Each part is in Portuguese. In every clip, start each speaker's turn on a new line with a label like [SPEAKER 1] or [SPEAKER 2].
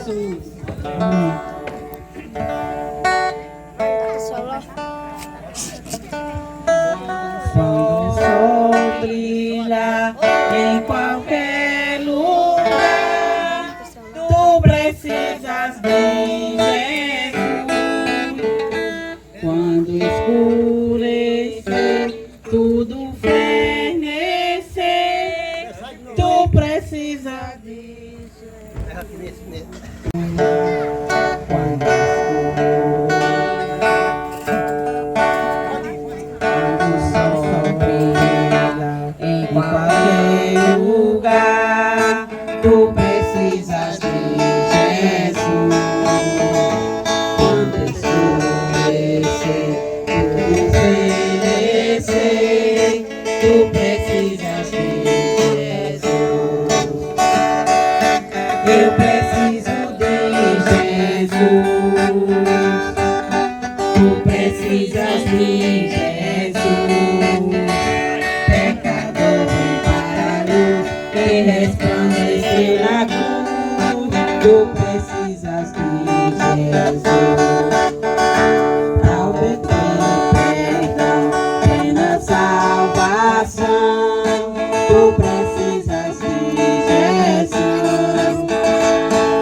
[SPEAKER 1] Jesus. Amém. Quando o sol brilha em qualquer lugar, tu precisas de Jesus. Quando escurecer, tudo fenecer, tu precisas de Jesus. Quando o sol brilha em qualquer lugar, tu precisas de Jesus. Quando escurecer, tudo fenecer, tu precisas de Jesus. Eu preciso de Jesus. Tu precisas de Jesus. Pecador, vem para a luz que resplandeceu na cruz. Tu precisas de Jesus. Ao obter perdão, plena salvação, tu precisas de Jesus.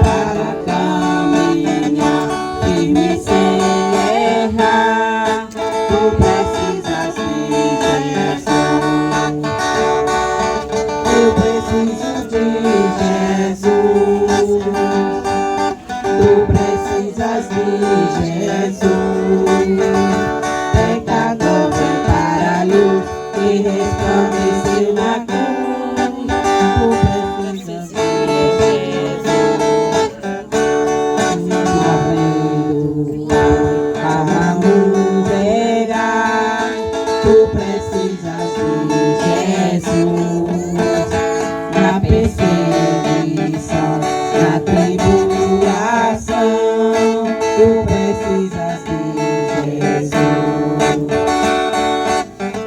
[SPEAKER 1] Para caminhar firme sem errar, tu precisas de Jesus. Eu preciso de Jesus. Tu precisas de Jesus. Pecador, vem para a luz que resplandeceu na cruz. Tu precisas de Jesus. Tu precisas de Jesus. Na perseguição, na tribulação, tu precisas de Jesus.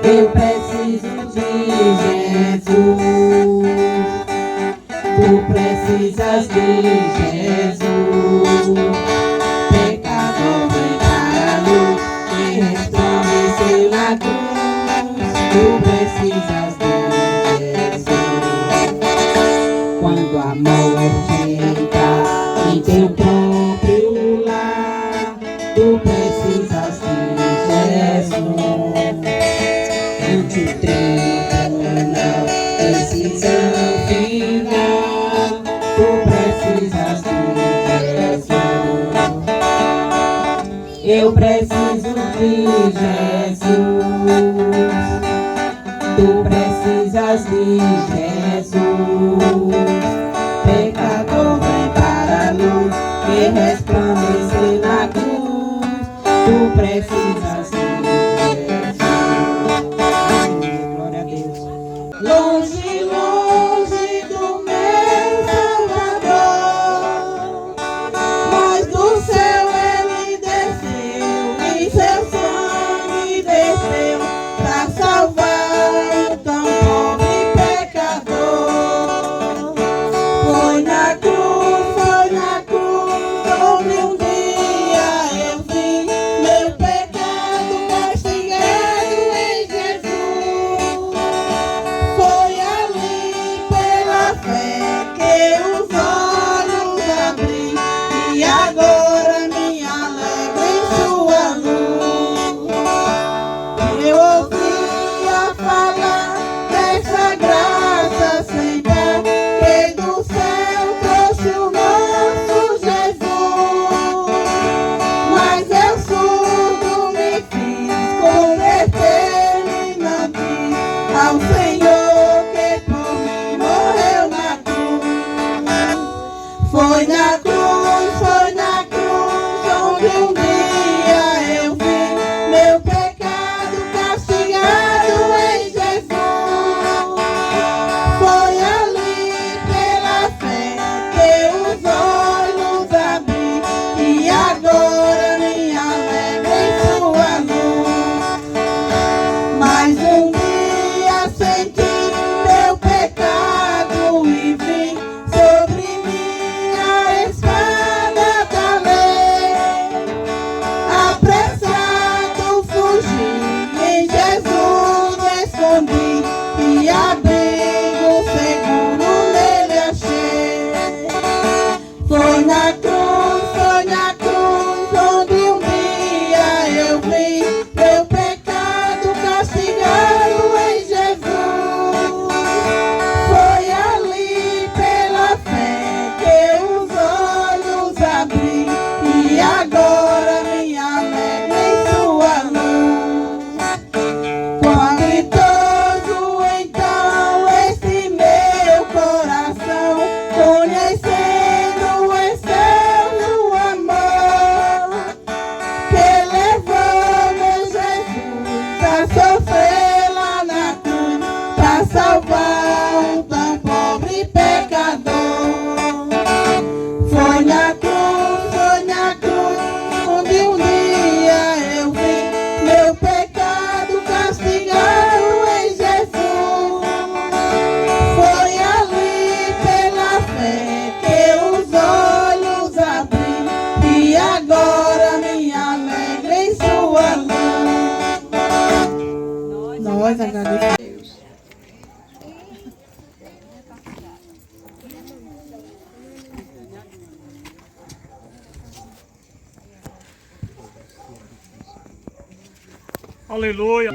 [SPEAKER 1] Eu preciso de Jesus. Tu precisas de Jesus. Pecador, vem para a luz que resplandeceu na cruz. Tu precisas de Jesus. Quando a morte entra em teu próprio lar, tu precisas de Jesus. Ante o tribunal, decisão final, tu precisas de Jesus. Eu preciso de Jesus. Tu precisas de Jesus. Pecador, vem para a luz que resplandece na cruz. Tu precisas de Jesus. Glória a Deus. Longe, longe do meu Salvador, mas do céu ele desceu e seu sangue desceu para salvar o tão pobre pecador. Foi na cruz, onde um dia eu vi meu pecado castigado em Jesus. Foi ali e abrigo seguro nele achei. Foi na cruz, onde um dia eu vi meu pecado castigado em Jesus. Foi ali pela fé que os olhos abri e agora me alegro em sua luz. Quão gritoso então esse meu coração, conhecendo o excelso amor que levou meu Jesus a sofrer lá na cruz para salvar um tão pobre pecador. Foi na cruz, onde um dia eu vi meu pecado castigado em Jesus. Foi ali pela fé que os olhos abri e agora me alegro em sua luz. Nós agradecemos.
[SPEAKER 2] Aleluia.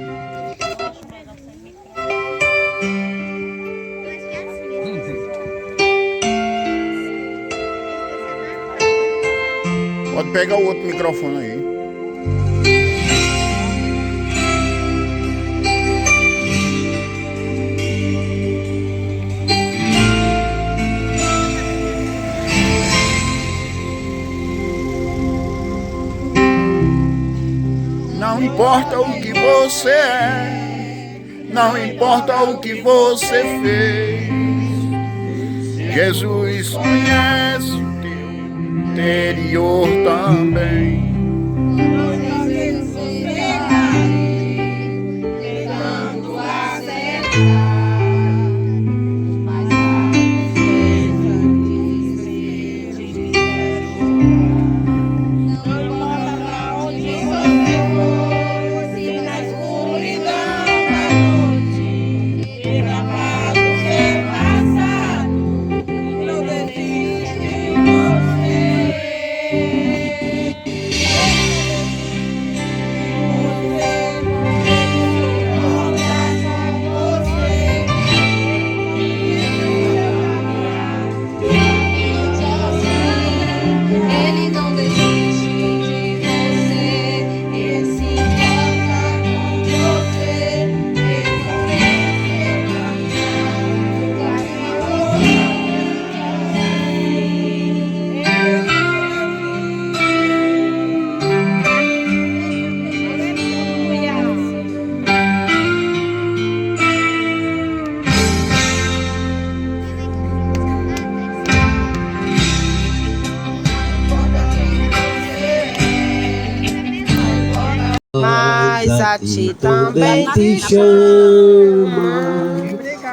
[SPEAKER 3] Pode pegar o outro microfone aí. Não importa o que você é, não importa o que você fez, Jesus conhece o teu interior também.
[SPEAKER 4] Mas a ti também
[SPEAKER 5] te chama,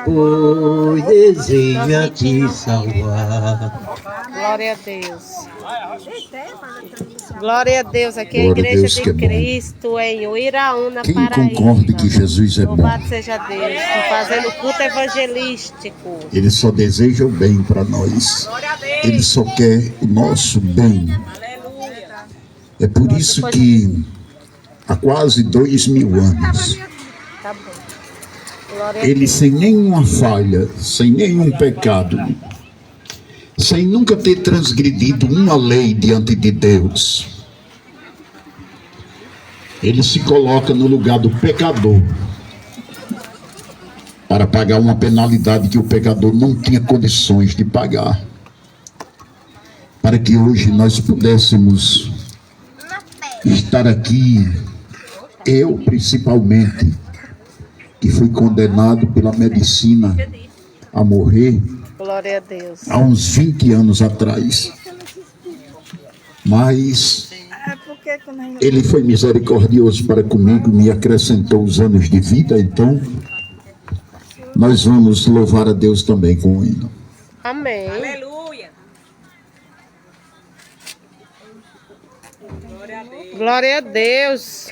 [SPEAKER 5] pois deseja te salvar.
[SPEAKER 4] Glória a Deus. Glória a Deus. Aqui é a
[SPEAKER 3] Glória a
[SPEAKER 4] Igreja
[SPEAKER 3] Deus,
[SPEAKER 4] de
[SPEAKER 3] que é bom.
[SPEAKER 4] Cristo em Uiraúna,
[SPEAKER 3] Quem
[SPEAKER 4] Paraíba.
[SPEAKER 3] concorda que Jesus é bom?
[SPEAKER 4] Louvado seja Deus. Fazendo culto evangelístico.
[SPEAKER 3] Ele só deseja o bem para nós. Ele só quer o nosso bem. É por isso que há quase 2000 anos,
[SPEAKER 4] Tá bom. Glória a
[SPEAKER 3] ele
[SPEAKER 4] Deus.
[SPEAKER 3] sem nenhuma falha, sem nenhum pecado, sem nunca ter transgredido uma lei diante de Deus, ele se coloca no lugar do pecador para pagar uma penalidade que o pecador não tinha condições de pagar, para que hoje nós pudéssemos estar aqui, eu principalmente, que fui condenado pela medicina a morrer
[SPEAKER 4] Glória a Deus.
[SPEAKER 3] há uns 20 anos atrás. Mas ele foi misericordioso para comigo, me acrescentou os anos de vida, então nós vamos louvar a Deus também com o hino.
[SPEAKER 4] Amém.
[SPEAKER 6] Aleluia.
[SPEAKER 4] Glória a Deus.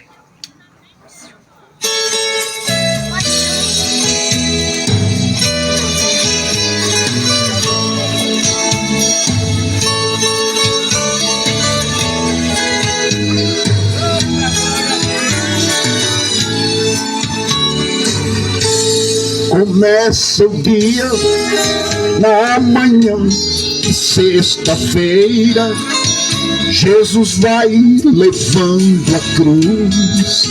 [SPEAKER 3] começa o dia na manhã de sexta-feira. Jesus vai levando a cruz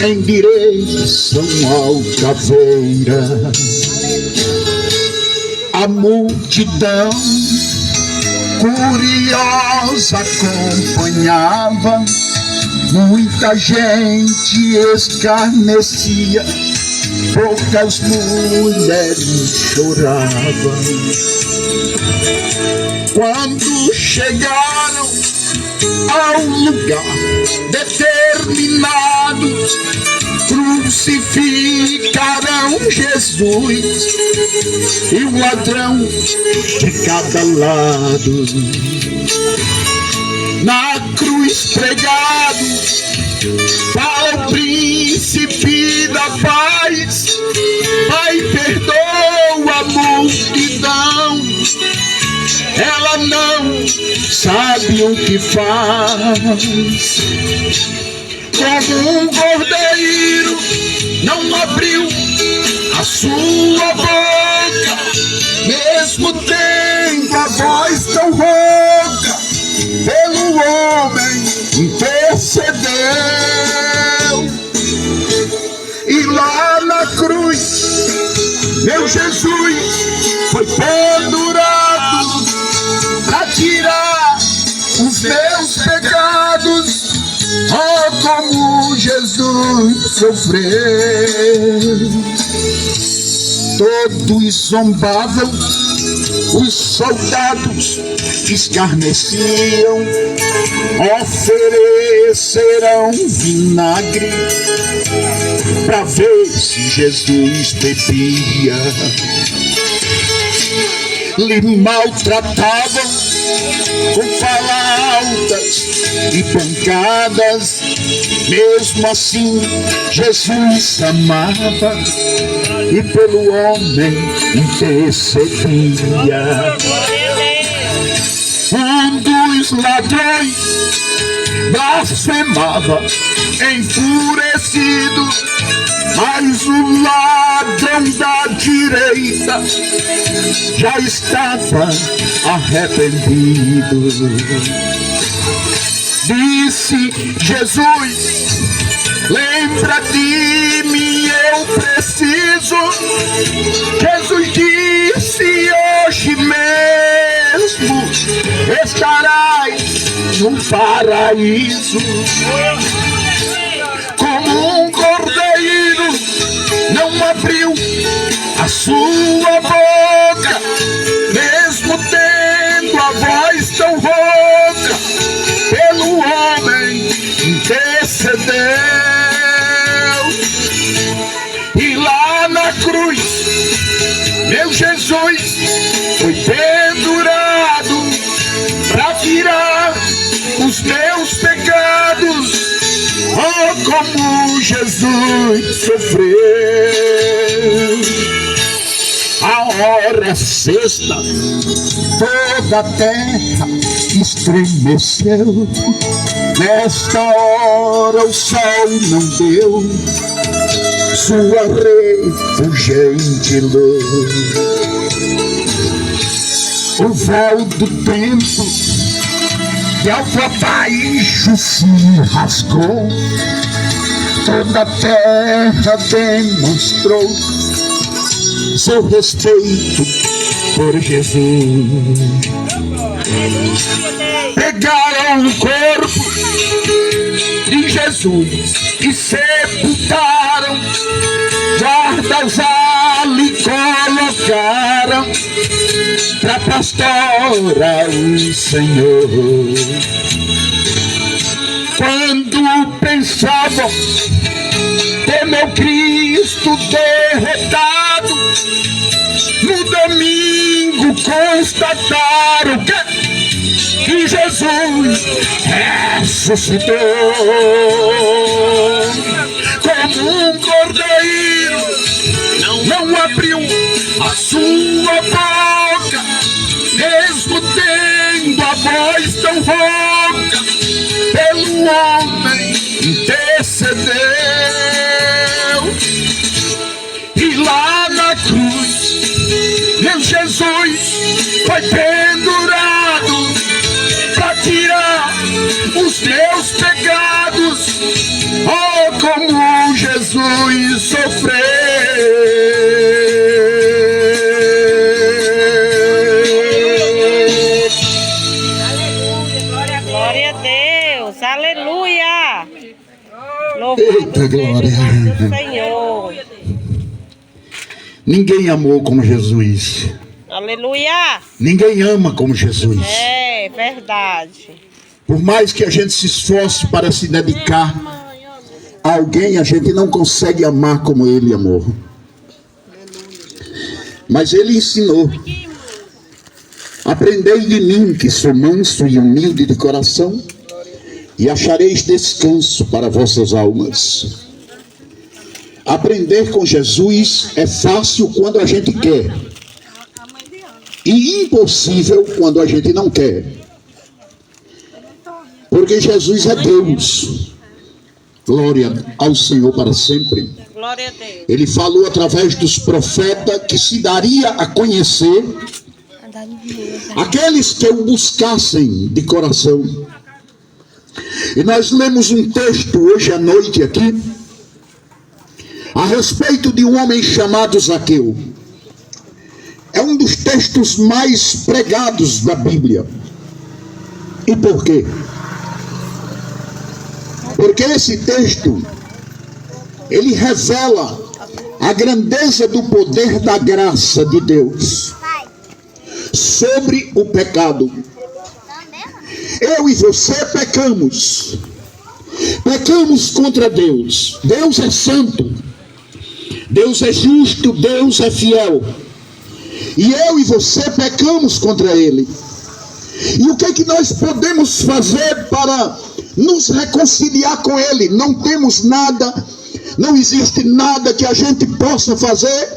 [SPEAKER 3] em direção ao caveira. A multidão curiosa acompanhava, muita gente escarnecia, poucas mulheres choravam. Quando chegaram ao lugar determinado, crucificaram Jesus e o ladrão de cada lado. Na cruz pregado para o príncipe da paz, Pai, perdoa a multidão, ela não sabe o que faz. Como um cordeiro não abriu a sua boca, mesmo tendo a voz tão rouca, pelo homem intercedeu. E lá na cruz, meu Jesus foi pendurado para tirar os meus pecados. Oh, como Jesus sofreu! Todos zombavam, os soldados escarneciam, ofereceram vinagre para ver se Jesus bebia. Lhe maltratavam com falautas e pancadas, mesmo assim Jesus amava e pelo homem intercedia. Um dos ladrões blasfemava enfurecido, mas o ladrão da direita já estava arrependido. Disse Jesus: lembra de mim, eu preciso. Jesus disse: hoje mesmo estarás no paraíso. Como um cordeiro não abriu a sua boca, mesmo tendo a voz tão rouca, pelo homem intercedeu. E lá na cruz, meu Jesus foi pendurado para tirar os meus pecados. Oh, como Jesus sofreu! A hora sexta, toda a terra estremeceu. Nesta hora o sol não deu sua refulgente luz. O véu do templo de alto a baixo se rasgou, toda a terra demonstrou seu respeito por Jesus. Pegaram o corpo de Jesus e sepultaram, guardas ali colocaram pra pastorar o Senhor. Quando pensavam ter meu Cristo derrotado, no domingo constataram que Jesus ressuscitou. Como um cordeiro não abriu a sua boca, mesmo tendo a voz tão rouca, pelo homem intercedeu. E lá na cruz, Jesus foi pendurado para tirar os teus pecados. Oh, como Jesus sofreu.
[SPEAKER 4] Glória a Deus. Aleluia.
[SPEAKER 3] Eita glória.
[SPEAKER 4] Louvado Senhor.
[SPEAKER 3] Ninguém amou como Jesus.
[SPEAKER 4] Aleluia.
[SPEAKER 3] Ninguém ama como Jesus.
[SPEAKER 4] É verdade.
[SPEAKER 3] Por mais que a gente se esforce para se dedicar a alguém, a gente não consegue amar como ele amou. Mas ele ensinou: aprendei de mim, que sou manso e humilde de coração, e achareis descanso para vossas almas. Aprender com Jesus é fácil quando a gente quer, e impossível quando a gente não quer. Porque Jesus é Deus. Glória ao Senhor para sempre.
[SPEAKER 4] Glória a Deus.
[SPEAKER 3] Ele falou através dos profetas que se daria a conhecer aqueles que o buscassem de coração. E nós lemos um texto hoje à noite aqui a respeito de um homem chamado Zaqueu. É um dos textos mais pregados da Bíblia. E por quê? Porque esse texto, ele revela a grandeza do poder da graça de Deus sobre o pecado. Eu e você pecamos. Pecamos contra Deus. Deus é santo. Deus é justo, Deus é fiel. E eu e você pecamos contra Ele. E o que é que nós podemos fazer para nos reconciliar com Ele? Não temos nada, não existe nada que a gente possa fazer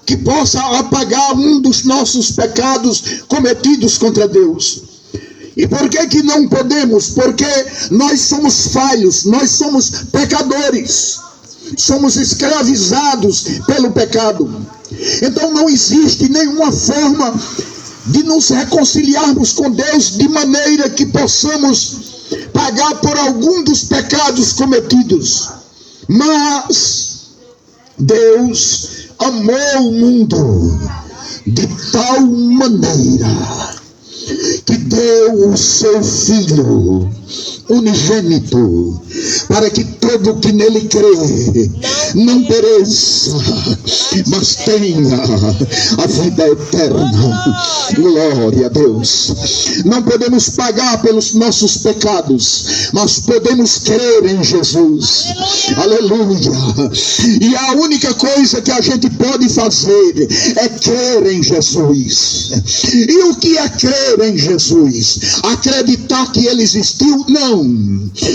[SPEAKER 3] que possa apagar um dos nossos pecados cometidos contra Deus. E por que que não podemos? Porque nós somos falhos, nós somos pecadores. Somos escravizados pelo pecado. Então não existe nenhuma forma de nos reconciliarmos com Deus de maneira que possamos pagar por algum dos pecados cometidos. Mas Deus amou o mundo de tal maneira que deu o seu Filho unigênito, para que todo que nele crê não pereça, mas tenha a vida eterna. Glória a Deus. Não podemos pagar pelos nossos pecados, mas podemos crer em Jesus. Aleluia. E a única coisa que a gente pode fazer é crer em Jesus. E o que é crer em Jesus? Acreditar que ele existiu?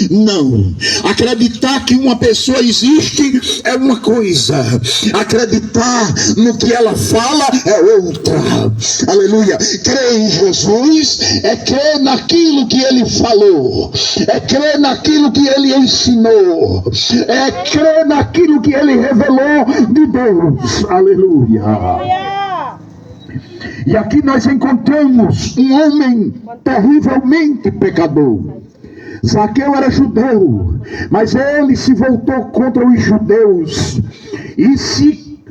[SPEAKER 3] Não. Acreditar que uma pessoa existe é uma coisa. Acreditar no que ela fala é outra. Aleluia. Crer em Jesus é crer naquilo que ele falou. É crer naquilo que ele ensinou. É crer naquilo que ele revelou de Deus. Aleluia. E aqui nós encontramos um homem terrivelmente pecador. Zaqueu era judeu, mas ele se voltou contra os judeus e se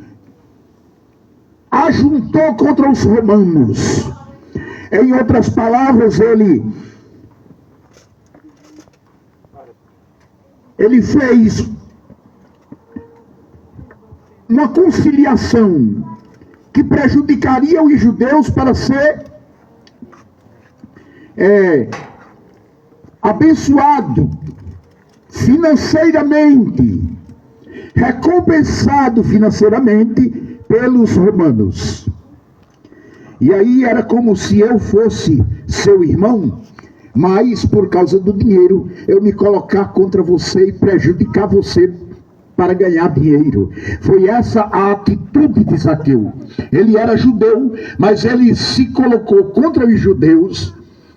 [SPEAKER 3] ajuntou contra os romanos. Em outras palavras, ele fez uma conciliação que prejudicaria os judeus para ser abençoado financeiramente, recompensado financeiramente pelos romanos. E aí era como se eu fosse seu irmão, mas por causa do dinheiro eu me colocar contra você e prejudicar você para ganhar dinheiro. Foi essa a atitude de Zaqueu. Ele era judeu, mas ele se colocou contra os judeus,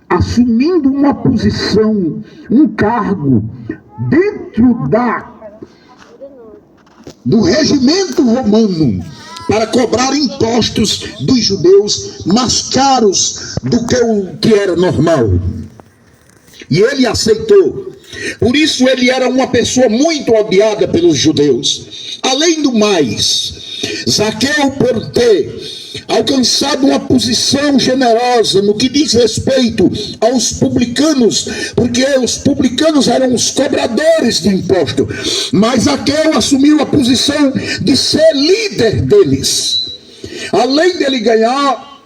[SPEAKER 3] assumindo uma posição, um cargo dentro do regimento romano, para cobrar impostos dos judeus mais caros do que o que era normal. E ele aceitou. Por isso ele era uma pessoa muito odiada pelos judeus. Além do mais, Zaqueu, por ter alcançado uma posição generosa no que diz respeito aos publicanos, porque os publicanos eram os cobradores de imposto, mas Zaqueu assumiu a posição de ser líder deles. Além dele ganhar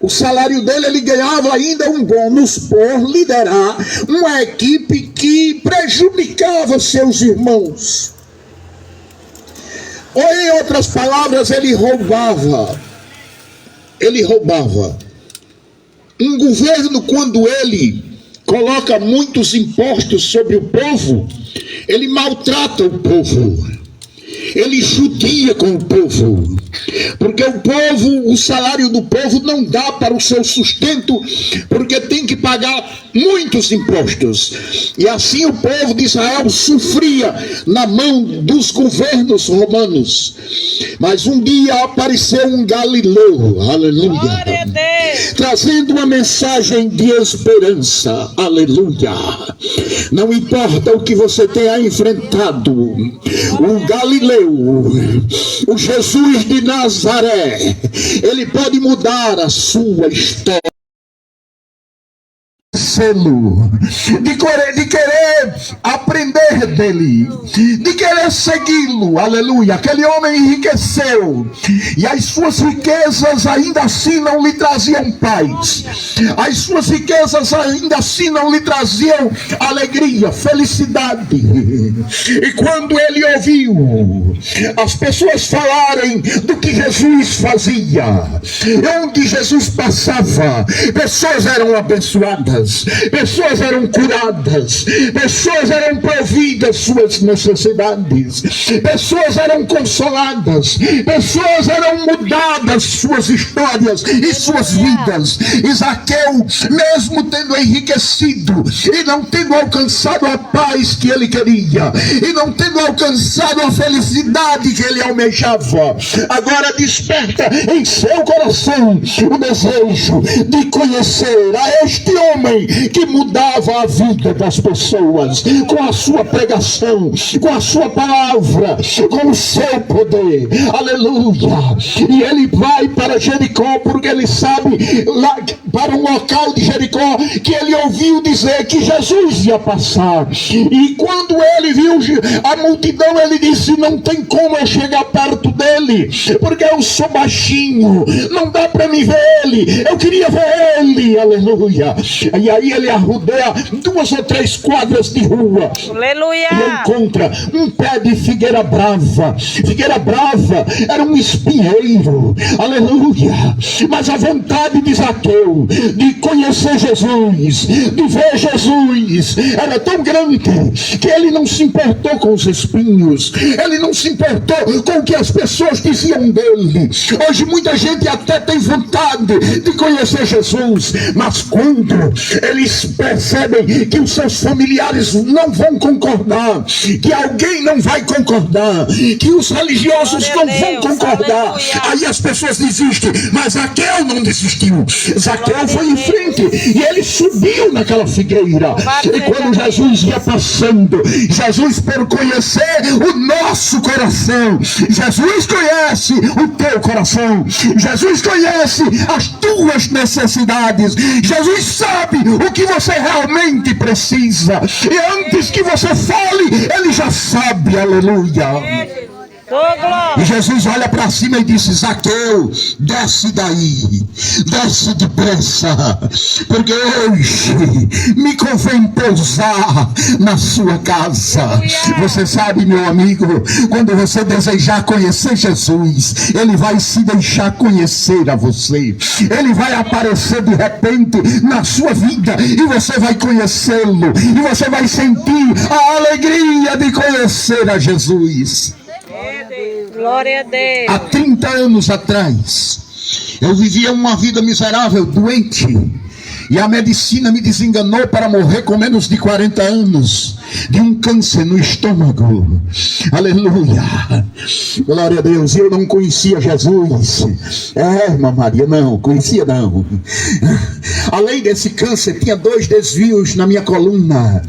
[SPEAKER 3] o salário dele, ele ganhava ainda um bônus por liderar uma equipe que prejudicava seus irmãos. Ou em outras palavras, ele roubava. Ele roubava. Um governo, quando ele coloca muitos impostos sobre o povo, ele maltrata o povo. Ele judia com o povo, porque o povo, o salário do povo não dá para o seu sustento, porque tem que pagar muitos impostos. E assim o povo de Israel sofria na mão dos governos romanos. Mas um dia apareceu um Galileu, aleluia, trazendo uma mensagem de esperança, aleluia. Não importa o que você tenha enfrentado, o Galileu, o Jesus de Nazaré, ele pode mudar a sua história. De querer aprender dele, de querer segui-lo, aleluia. Aquele homem enriqueceu e as suas riquezas ainda assim não lhe traziam paz, as suas riquezas ainda assim não lhe traziam alegria, felicidade. E quando ele ouviu as pessoas falarem do que Jesus fazia, onde Jesus passava, pessoas eram abençoadas, pessoas eram curadas, pessoas eram providas suas necessidades, pessoas eram consoladas, pessoas eram mudadas suas histórias e suas vidas. E Zaqueu, mesmo tendo enriquecido e não tendo alcançado a paz que ele queria, e não tendo alcançado a felicidade que ele almejava, agora desperta em seu coração o desejo de conhecer a este homem que mudava a vida das pessoas com a sua pregação, com a sua palavra, com o seu poder, aleluia. E ele vai para Jericó, porque ele sabe, lá para um local de Jericó, que ele ouviu dizer que Jesus ia passar. E quando ele viu a multidão, ele disse: não tem como eu chegar perto dele, porque eu sou baixinho, não dá para me ver ele, eu queria ver ele, aleluia. E aí ele arrodeia 2 ou 3 quadras de rua,
[SPEAKER 4] aleluia,
[SPEAKER 3] e encontra um pé de figueira brava. Figueira brava era um espinheiro, aleluia. Mas a vontade de Zaqueu de conhecer Jesus, de ver Jesus, era tão grande que ele não se importou com os espinhos, ele não se importou com o que as pessoas diziam dele. Hoje muita gente até tem vontade de conhecer Jesus, mas quando eles percebem que os seus familiares não vão concordar, que alguém não vai concordar, que os religiosos não vão concordar, aí as pessoas desistem. Mas Zaqueu não desistiu. Zaqueu foi em frente e ele subiu naquela figueira. E quando Jesus ia passando, Jesus, por conhecer o nosso coração, Jesus conhece o teu coração, Jesus conhece as tuas necessidades, Jesus sabe o que você realmente precisa, e antes que você fale, ele já sabe, aleluia. E Jesus olha para cima e disse: Zaqueu, desce daí, desce depressa, porque hoje me convém pousar na sua casa. Você sabe, meu amigo, quando você desejar conhecer Jesus, ele vai se deixar conhecer a você, ele vai aparecer de repente na sua vida e você vai conhecê-lo, e você vai sentir a alegria de conhecer a Jesus.
[SPEAKER 4] Glória a Deus.
[SPEAKER 3] Há 30 anos atrás, eu vivia uma vida miserável, doente, e a medicina me desenganou para morrer com menos de 40 anos. de um câncer no estômago. Aleluia, glória a Deus. Eu não conhecia Jesus, irmã Maria, não conhecia não. Além desse câncer, tinha 2 desvios na minha coluna.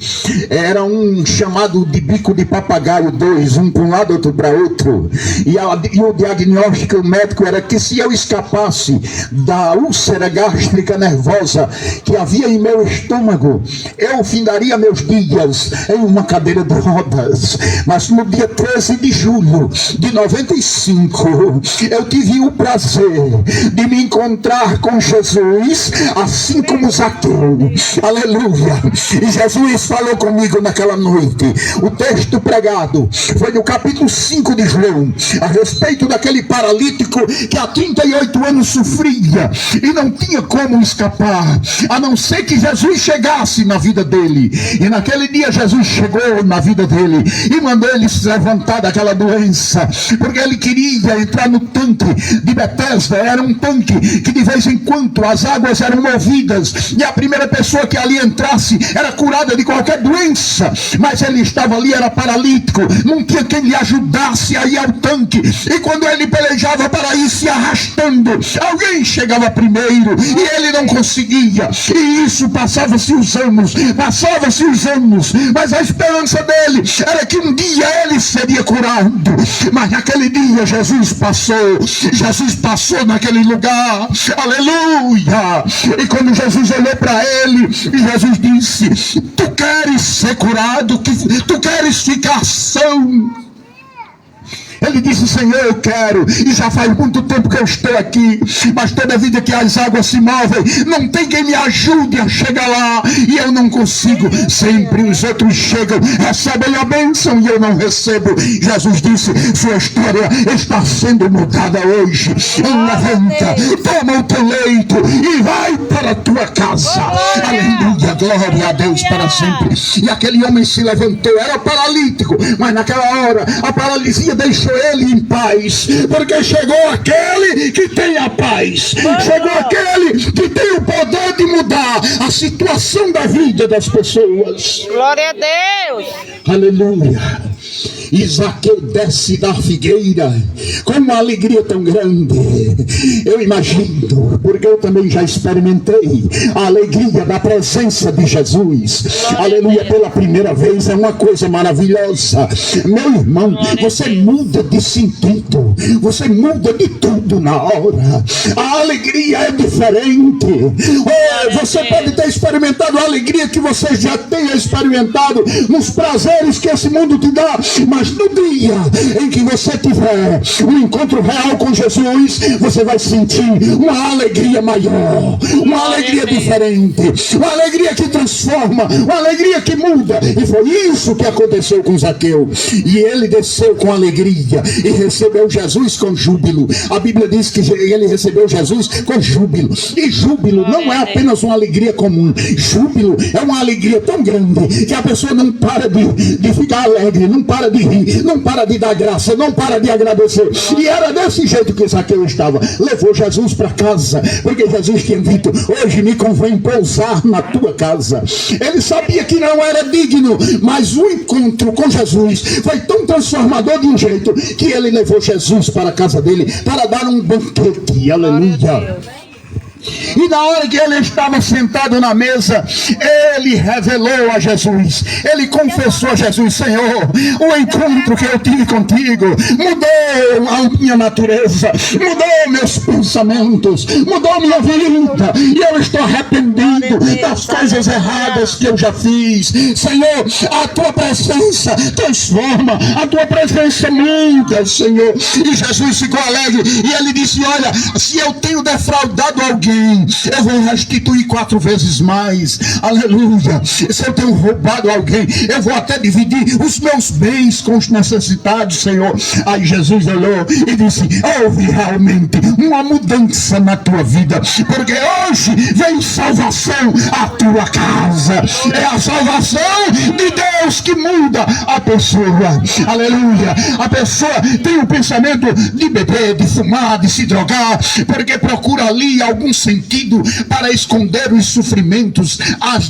[SPEAKER 3] Era um chamado de bico de papagaio 2, um para um lado, outro para outro. E o diagnóstico médico era que se eu escapasse da úlcera gástrica nervosa que havia em meu estômago, eu findaria meus dias em uma cadeira de rodas. Mas no dia 13 de julho de 95, eu tive o prazer de me encontrar com Jesus, assim como Zaqueu. Aleluia. E Jesus falou comigo naquela noite. O texto pregado foi no capítulo 5 de João, a respeito daquele paralítico que há 38 anos sofria e não tinha como escapar, a não ser que Jesus chegasse na vida dele. E naquele dia Jesus chegou na vida dele e mandou ele se levantar daquela doença, porque ele queria entrar no tanque de Betesda. Era um tanque que de vez em quando as águas eram movidas e a primeira pessoa que ali entrasse era curada de qualquer doença. Mas ele estava ali, era paralítico, não tinha quem lhe ajudasse a ir ao tanque. E quando ele pelejava para ir se arrastando, alguém chegava primeiro e ele não conseguia. E isso passava-se os anos, mas a esperança dele era que um dia ele seria curado. Mas naquele dia Jesus passou naquele lugar. Aleluia. E quando Jesus olhou para ele, Jesus disse: tu queres ser curado? Tu queres ficar são? Ele disse: Senhor, eu quero, e já faz muito tempo que eu estou aqui, mas toda vida que as águas se movem, não tem quem me ajude a chegar lá, e eu não consigo. Sempre os outros chegam, recebem a bênção, e eu não recebo. Jesus disse: sua história está sendo mudada hoje. Levanta, toma o teu leito e vai para a tua casa. Aleluia, glória a Deus para sempre. E aquele homem se levantou, era paralítico, mas naquela hora a paralisia deixou ele em paz, porque chegou aquele que tem a paz, chegou aquele que tem o poder de mudar a situação da vida das pessoas.
[SPEAKER 4] Glória a Deus.
[SPEAKER 3] Aleluia. E Zaqueu desce da figueira com uma alegria tão grande. Eu imagino, porque eu também já experimentei a alegria da presença de Jesus. Aleluia, pela primeira vez. É uma coisa maravilhosa. Meu irmão, você muda de sentido, você muda de tudo na hora. A alegria é diferente. Você pode ter experimentado a alegria que você já tenha experimentado nos prazeres que esse mundo te dá, mas no dia em que você tiver um encontro real com Jesus, você vai sentir uma alegria maior, uma alegria diferente, uma alegria que transforma, uma alegria que muda. E foi isso que aconteceu com Zaqueu. E ele desceu com alegria e recebeu Jesus com júbilo. A Bíblia diz que ele recebeu Jesus com júbilo. E júbilo não é apenas uma alegria comum. Júbilo é uma alegria tão grande que a pessoa não para de ficar alegre, não para de rir, não para de dar graça, não para de agradecer. E era desse jeito que Zaqueu estava. Levou Jesus para casa, porque Jesus tinha dito: hoje me convém pousar na tua casa. Ele sabia que não era digno, mas o encontro com Jesus foi tão transformador de um jeito que ele levou Jesus para a casa dele para dar um banquete. Aleluia. E na hora que ele estava sentado na mesa, ele revelou a Jesus, ele confessou a Jesus: Senhor, o encontro que eu tive contigo mudou a minha natureza, mudou meus pensamentos, mudou minha vida, e eu estou arrependido das coisas erradas que eu já fiz. Senhor, a tua presença transforma, a tua presença muda, Senhor. E Jesus ficou alegre e ele disse: olha, se eu tenho defraudado alguém, eu vou restituir 4 vezes mais. Aleluia. Se eu tenho roubado alguém, eu vou até dividir os meus bens com os necessitados, Senhor. Aí Jesus olhou e disse: houve realmente uma mudança na tua vida, porque hoje vem salvação à tua casa. É a salvação de Deus que muda a pessoa. Aleluia. A pessoa tem o pensamento de beber, de fumar, de se drogar, porque procura ali algum sentido para esconder os sofrimentos, as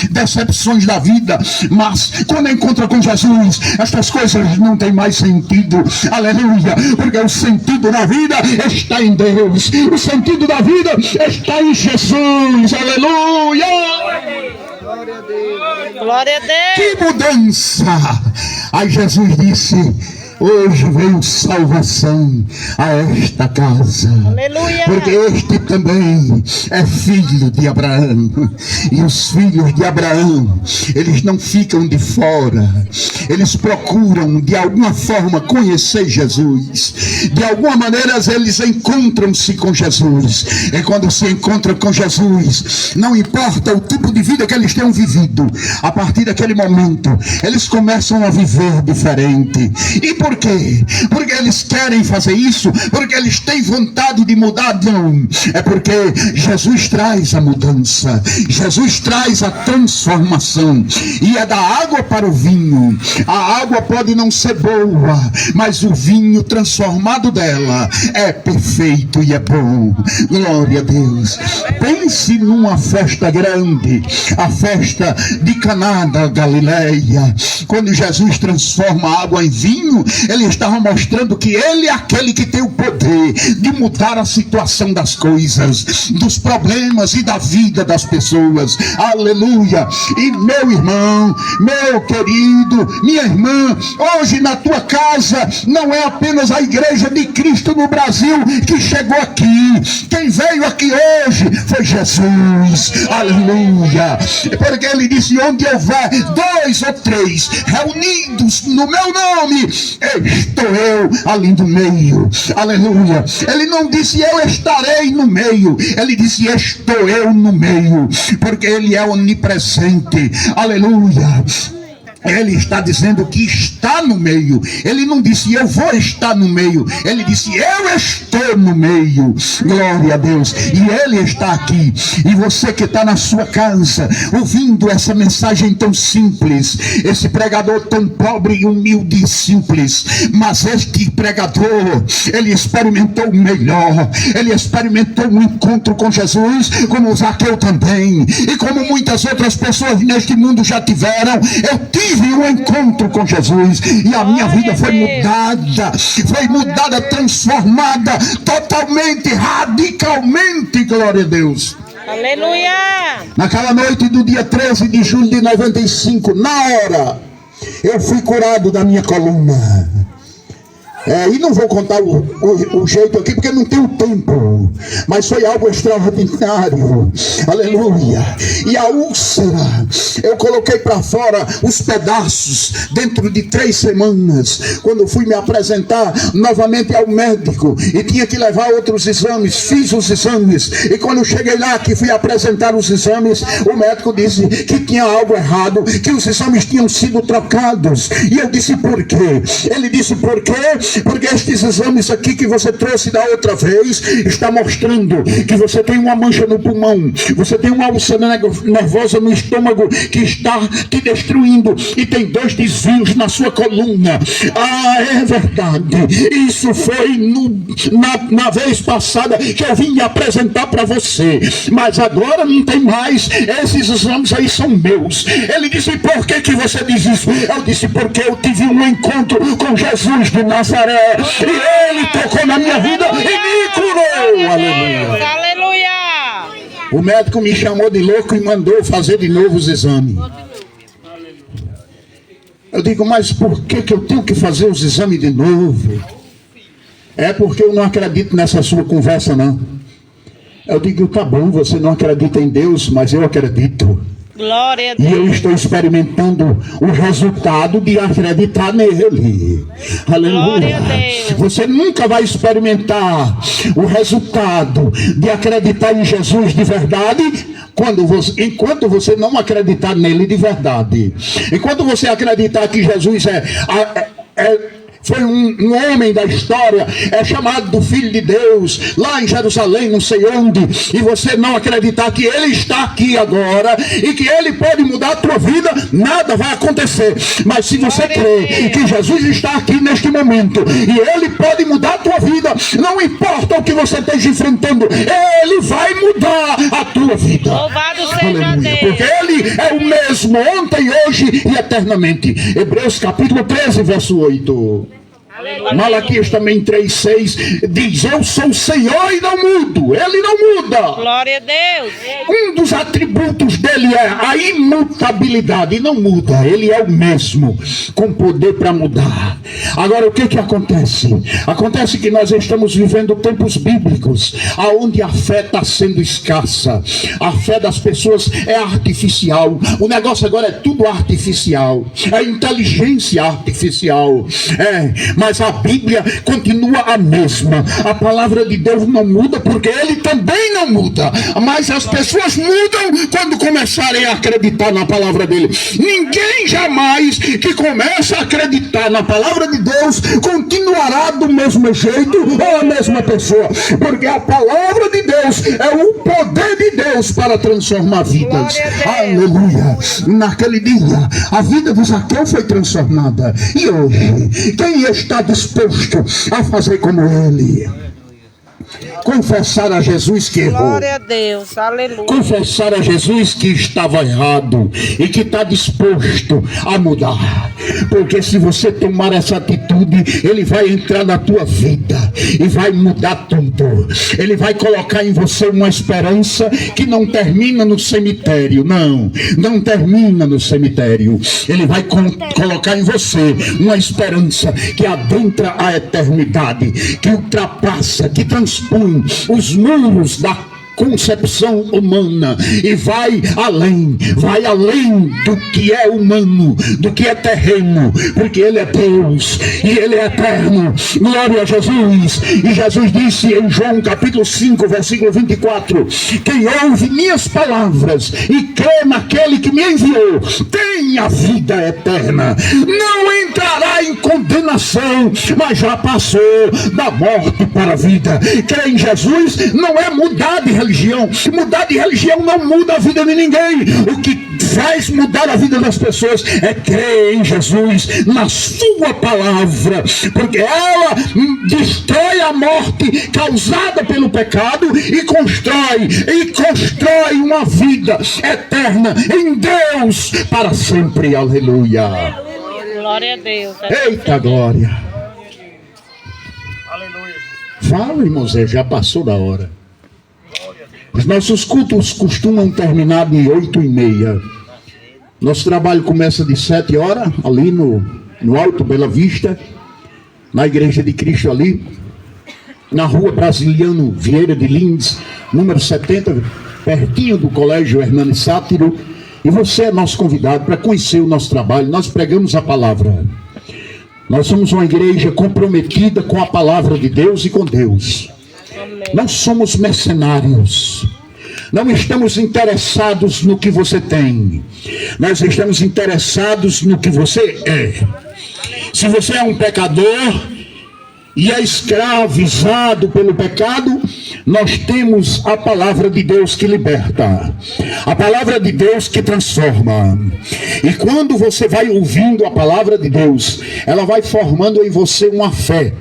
[SPEAKER 3] decepções da vida. Mas quando encontra com Jesus, estas coisas não têm mais sentido. Aleluia, porque o sentido da vida está em Deus, o sentido da vida está em Jesus. Aleluia.
[SPEAKER 4] Glória a Deus.
[SPEAKER 3] Que mudança! Aí Jesus disse: hoje veio salvação a esta casa.
[SPEAKER 4] Aleluia.
[SPEAKER 3] Porque este também é filho de Abraão. E os filhos de Abraão, eles não ficam de fora. Eles procuram de alguma forma conhecer Jesus. De alguma maneira eles encontram-se com Jesus. E quando se encontram com Jesus, não importa o tipo de vida que eles tenham vivido, a partir daquele momento, eles começam a viver diferente. E por quê? Porque eles querem fazer isso? Porque eles têm vontade de mudar? Não. É porque Jesus traz a mudança. Jesus traz a transformação. E é da água para o vinho. A água pode não ser boa, mas o vinho transformado dela é perfeito e é bom. Glória a Deus. Pense numa festa grande, a festa de Caná da Galileia. Quando Jesus transforma a água em vinho, ele estava mostrando que ele é aquele que tem o poder de mudar a situação das coisas, dos problemas e da vida das pessoas. Aleluia. E meu irmão, meu querido, minha irmã, hoje na tua casa não é apenas a igreja de Cristo no Brasil que chegou aqui. Quem veio aqui hoje foi Jesus. Aleluia. Porque ele disse: onde houver 2 ou 3 reunidos no meu nome, estou eu ali no meio. Aleluia. Ele não disse eu estarei no meio, ele disse estou eu no meio, porque ele é onipresente. Aleluia. Ele está dizendo que está no meio. Ele não disse eu vou estar no meio, ele disse eu estou no meio. Glória a Deus. E ele está aqui. E você que está na sua casa ouvindo essa mensagem tão simples, esse pregador tão pobre e humilde e simples, mas este pregador, ele experimentou o melhor. Ele experimentou um encontro com Jesus, como Zaqueu também, e como muitas outras pessoas neste mundo já tiveram. Eu tive um encontro com Jesus e a minha vida foi mudada, transformada totalmente, radicalmente. Glória a Deus.
[SPEAKER 4] Aleluia.
[SPEAKER 3] Naquela noite do dia 13 de julho de 95, na hora, eu fui curado da minha coluna. E não vou contar o jeito aqui porque não tenho tempo, mas foi algo extraordinário. Aleluia. E a úlcera, eu coloquei para fora os pedaços dentro de 3 semanas. Quando fui me apresentar novamente ao médico e tinha que levar outros exames, fiz os exames, e quando eu cheguei lá que fui apresentar os exames, o médico disse que tinha algo errado, que os exames tinham sido trocados. E eu disse por quê? Ele disse por quê? Porque estes exames aqui que você trouxe da outra vez está mostrando que você tem uma mancha no pulmão, você tem uma úlcera nervosa no estômago que está te destruindo, e tem 2 desvios na sua coluna. É verdade. Isso foi na vez passada que eu vim me apresentar para você, mas agora não tem mais. Esses exames aí são meus. Ele disse: por que você diz isso? Eu disse: porque eu tive um encontro com Jesus de Nazaré, e ele tocou na minha vida e me curou. Aleluia.
[SPEAKER 4] Aleluia.
[SPEAKER 3] O médico me chamou de louco e mandou fazer de novo os exames. Eu digo: mas por que eu tenho que fazer os exames de novo? É porque eu não acredito nessa sua conversa, não. Eu digo: tá bom, você não acredita em Deus, mas eu acredito.
[SPEAKER 4] Glória a
[SPEAKER 3] E
[SPEAKER 4] Deus.
[SPEAKER 3] eu estou experimentando o resultado de acreditar nele. Aleluia.
[SPEAKER 4] Glória a Deus.
[SPEAKER 3] Você nunca vai experimentar o resultado de acreditar em Jesus de verdade enquanto você não acreditar nele de verdade. Enquanto você acreditar que Jesus Foi um homem da história, é chamado do Filho de Deus, lá em Jerusalém, não sei onde, e você não acreditar que ele está aqui agora, e que ele pode mudar a tua vida, nada vai acontecer. Mas se você crê que Jesus está aqui neste momento, e ele pode mudar a tua vida, não importa o que você esteja enfrentando, ele vai mudar a tua vida.
[SPEAKER 4] Louvado seja
[SPEAKER 3] Aleluia.
[SPEAKER 4] Deus.
[SPEAKER 3] Porque ele é o mesmo ontem, hoje e eternamente. Hebreus capítulo 13, verso 8. Malaquias também 3,6 diz: eu sou o Senhor e não mudo. Ele não muda.
[SPEAKER 4] Glória a Deus.
[SPEAKER 3] Um dos atributos dele é a imutabilidade, e não muda. Ele é o mesmo, com poder para mudar. Agora, o que acontece? Acontece que nós estamos vivendo tempos bíblicos, onde a fé está sendo escassa. A fé das pessoas é artificial. O negócio agora é tudo artificial. É inteligência artificial. Mas a Bíblia continua a mesma. A palavra de Deus não muda, porque ele também não muda. Mas as pessoas mudam quando começarem a acreditar na palavra dele. Ninguém jamais que começa a acreditar na palavra de Deus continuará do mesmo jeito ou a mesma pessoa, porque a palavra de Deus é o poder de Deus para transformar vidas. Aleluia. Naquele dia a vida de Zaqueu foi transformada, e hoje quem está disposto a fazer como ele? Confessar a Jesus que errou.
[SPEAKER 4] Glória a Deus. Aleluia.
[SPEAKER 3] Confessar a Jesus que estava errado e que está disposto a mudar. Porque se você tomar essa atitude, ele vai entrar na tua vida e vai mudar tudo. Ele vai colocar em você uma esperança que não termina no cemitério. Não termina no cemitério. Ele vai colocar em você uma esperança que adentra a eternidade, que ultrapassa, que transpõe os muros da concepção humana e vai além do que é humano, do que é terreno, porque ele é Deus e ele é eterno. Glória a Jesus. E Jesus disse em João capítulo 5, versículo 24: quem ouve minhas palavras e crê naquele que me enviou tem a vida eterna, não entrará em condenação, mas já passou da morte para a vida. Crer em Jesus não é mudar de religião. Mudar de religião não muda a vida de ninguém. O que faz mudar a vida das pessoas é crer em Jesus, na sua palavra, porque ela destrói a morte causada pelo pecado e constrói uma vida eterna em Deus para sempre. Aleluia.
[SPEAKER 4] Glória a Deus.
[SPEAKER 3] Eita glória. Aleluia. Fala, irmãos, já passou da hora. Os nossos cultos costumam terminar de 8h30. Nosso trabalho começa de 7 horas, ali no Alto Bela Vista, na Igreja de Cristo ali, na rua Brasiliano Vieira de Lins, número 70, pertinho do Colégio Hernani Sátiro. E você é nosso convidado para conhecer o nosso trabalho. Nós pregamos a palavra. Nós somos uma igreja comprometida com a palavra de Deus e com Deus. Não somos mercenários. Não estamos interessados no que você tem. Nós estamos interessados no que você é. Se você é um pecador e é escravizado pelo pecado, nós temos a palavra de Deus que liberta, a palavra de Deus que transforma. E quando você vai ouvindo a palavra de Deus, ela vai formando em você uma fé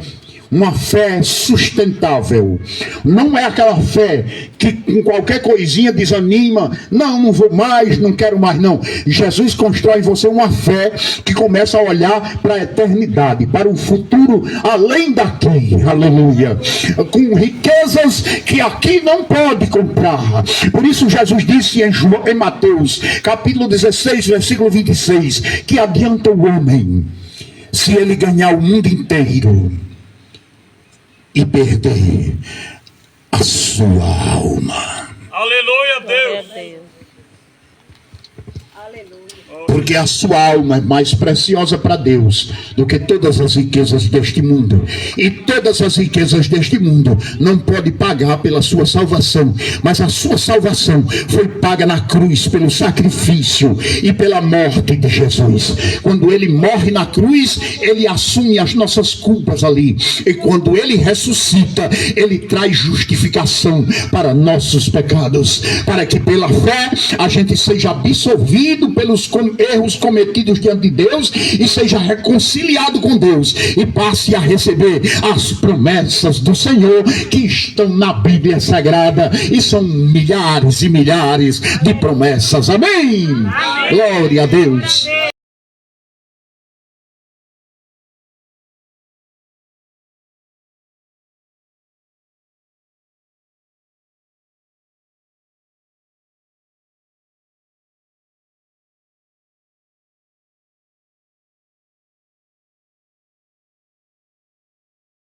[SPEAKER 3] sustentável. Não é aquela fé que com qualquer coisinha desanima. Não vou mais, não quero mais, não. Jesus constrói em você uma fé que começa a olhar para a eternidade, para o futuro além daqui. Aleluia. Com riquezas que aqui não pode comprar. Por isso Jesus disse em Mateus capítulo 16, versículo 26, que adianta o homem se ele ganhar o mundo inteiro e perder a sua alma.
[SPEAKER 2] Aleluia, Deus.
[SPEAKER 3] Porque a sua alma é mais preciosa para Deus do que todas as riquezas deste mundo. E todas as riquezas deste mundo não pode pagar pela sua salvação. Mas a sua salvação foi paga na cruz pelo sacrifício e pela morte de Jesus. Quando ele morre na cruz, ele assume as nossas culpas ali. E quando ele ressuscita, ele traz justificação para nossos pecados. Para que pela fé a gente seja absolvido pelos erros cometidos diante de Deus e seja reconciliado com Deus e passe a receber as promessas do Senhor que estão na Bíblia Sagrada, e são milhares e milhares de promessas. Amém? Glória a Deus.